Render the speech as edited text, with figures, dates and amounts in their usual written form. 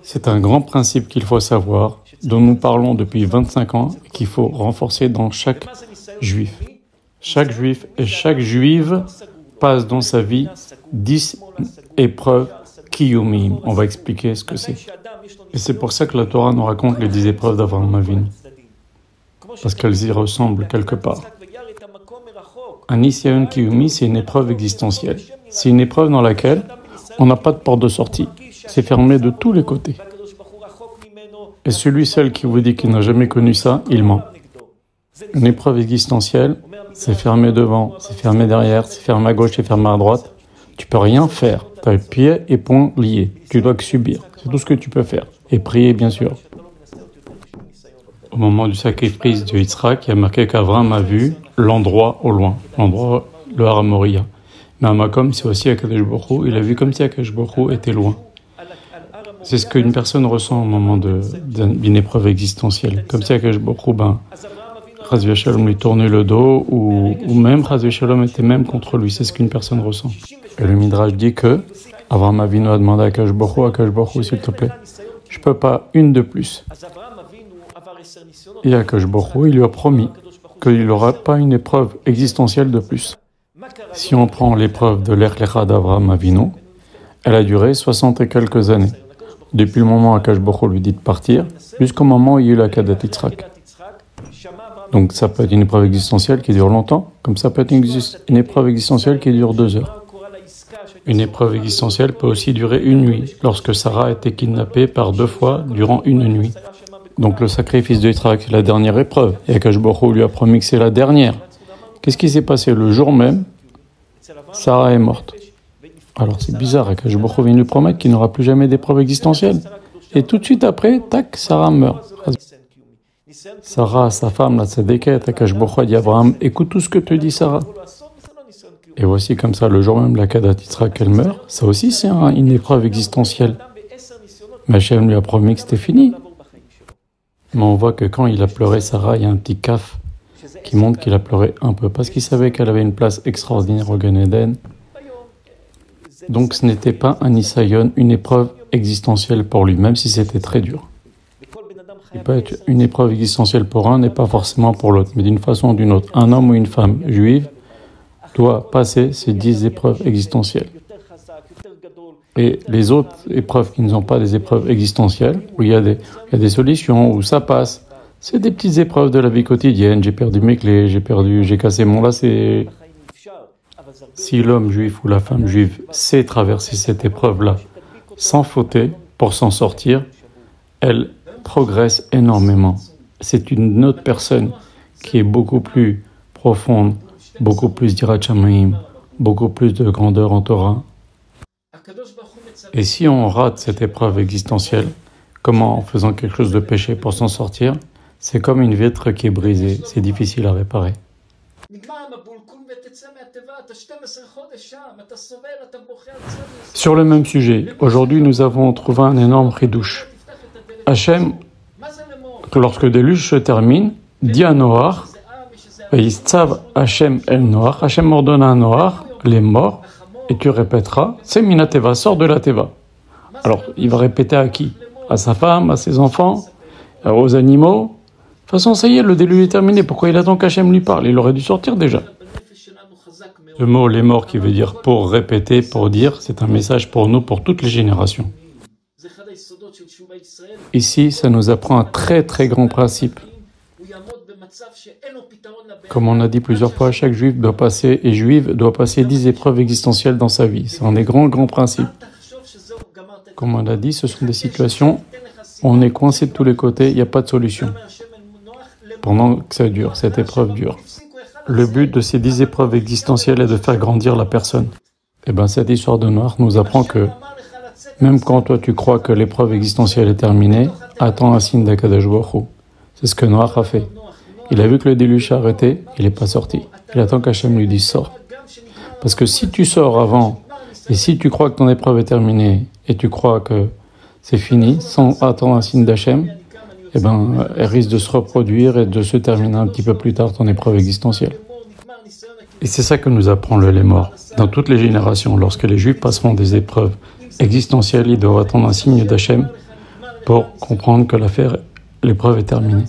C'est un grand principe qu'il faut savoir, dont nous parlons depuis 25 ans et qu'il faut renforcer dans chaque juif. Chaque juif et chaque juive passe dans sa vie 10 épreuves kiyumim. On va expliquer ce que c'est. Et c'est pour ça que la Torah nous raconte les 10 épreuves d'Avraham Avinu. Parce qu'elles y ressemblent quelque part. Un Nisyayon Kiyumi, c'est une épreuve existentielle. C'est une épreuve dans laquelle on n'a pas de porte de sortie. C'est fermé de tous les côtés. Et seul qui vous dit qu'il n'a jamais connu ça, il ment. Une épreuve existentielle, c'est fermé devant, c'est fermé derrière, c'est fermé à gauche, c'est fermé à droite. Tu peux rien faire. Tu as les pieds et poings liés. Tu dois que subir. C'est tout ce que tu peux faire. Et prier, bien sûr. Au moment du sacrifice de Yitzhak, il y a marqué qu'Avraham a vu l'endroit au loin. L'endroit, le Har Moriah. Mais à Makom, c'est aussi Akadosh Baruch Hu. Il a vu comme si Akadosh Baruch Hu était loin. C'est ce qu'une personne ressent au moment d'une épreuve existentielle. Comme si Akadosh Baruch Hu, Chas v'Shalom lui tournait le dos, ou même Chas v'Shalom était même contre lui. C'est ce qu'une personne ressent. Et le Midrash dit que Avraham Avinu a demandé à Akadosh Baruch Hu, s'il te plaît, je peux pas une de plus. Et Akadosh Baruch Hu, il lui a promis qu'il n'aura pas une épreuve existentielle de plus. Si on prend l'épreuve de l'Ech Lecha d'Avraham Avinu, elle a duré 60 et quelques années. Depuis le moment où Akadosh Baruch Hu lui dit de partir, jusqu'au moment où il y a eu la Kedat Yitzhak. Donc ça peut être une épreuve existentielle qui dure longtemps, comme ça peut être une épreuve existentielle qui dure 2 heures. Une épreuve existentielle peut aussi durer une nuit, lorsque Sarah a été kidnappée par 2 fois durant une nuit. Donc le sacrifice de Yitzhak, c'est la dernière épreuve, et Akadosh Baruch Hu lui a promis que c'est la dernière. Qu'est-ce qui s'est passé le jour même? Sarah est morte. Alors c'est bizarre, Akadosh Baruch Hu vient lui promettre qu'il n'aura plus jamais d'épreuve existentielle. Et tout de suite après, tac, Sarah meurt. Sarah, sa femme, la tzadékette, Akadosh Baruch Hu a dit à Abraham, écoute tout ce que te dit Sarah. Et voici comme ça, le jour même de la Kedat Yitzhak, elle meurt. Ça aussi, c'est une épreuve existentielle. Mais Hachem lui a promis que c'était fini. Mais on voit que quand il a pleuré Sarah, il y a un petit kaf qui montre qu'il a pleuré un peu, parce qu'il savait qu'elle avait une place extraordinaire au Gan Eden. Donc ce n'était pas un Nisayon, une épreuve existentielle pour lui, même si c'était très dur. Il peut être une épreuve existentielle pour un et pas forcément pour l'autre, mais d'une façon ou d'une autre. Un homme ou une femme juive doit passer ces 10 épreuves existentielles. Et les autres épreuves qui ne sont pas des épreuves existentielles, où il y a des solutions, où ça passe, c'est des petites épreuves de la vie quotidienne. J'ai perdu mes clés, j'ai cassé mon lacet. Si l'homme juif ou la femme juive sait traverser cette épreuve-là sans fauter pour s'en sortir, elle progresse énormément. C'est une autre personne qui est beaucoup plus profonde, beaucoup plus d'Yirat Shamayim, beaucoup plus de grandeur en Torah. Et si on rate cette épreuve existentielle, comment en faisant quelque chose de péché pour s'en sortir, c'est comme une vitre qui est brisée, c'est difficile à réparer. Sur le même sujet, aujourd'hui nous avons trouvé un énorme chidouche. Hachem, lorsque le déluge se termine, dit à Noach, Hachem el Noach, Hachem ordonne à Noach, les morts, et tu répéteras, c'est Minateva, sors de la Teva. Alors, il va répéter à qui? À sa femme, à ses enfants, aux animaux. De toute façon, ça y est, le déluge est terminé. Pourquoi il attend qu'Hachem lui parle? Il aurait dû sortir déjà. Le mot les morts qui veut dire pour répéter, pour dire, c'est un message pour nous, pour toutes les générations. Ici, ça nous apprend un très très grand principe. Comme on a dit plusieurs fois, chaque juif doit passer, et juive doit passer 10 épreuves existentielles dans sa vie. C'est un des grands principes. Comme on a dit, ce sont des situations où on est coincé de tous les côtés, il n'y a pas de solution. Pendant que ça dure, cette épreuve dure. Le but de ces 10 épreuves existentielles est de faire grandir la personne. Et bien cette histoire de Noach nous apprend que même quand toi tu crois que l'épreuve existentielle est terminée, attends un signe d'Akadosh Baruch Hu. C'est ce que Noach a fait. Il a vu que le déluge s'est arrêté, il n'est pas sorti. Il attend qu'Hachem lui dise sors. Parce que si tu sors avant, et si tu crois que ton épreuve est terminée, et tu crois que c'est fini, sans attendre un signe d'Hachem, eh ben, elle risque de se reproduire et de se terminer un petit peu plus tard ton épreuve existentielle. Et c'est ça que nous apprend le Lémor. Dans toutes les générations, lorsque les Juifs passeront des épreuves existentielles, ils doivent attendre un signe d'Hachem pour comprendre que l'épreuve est terminée.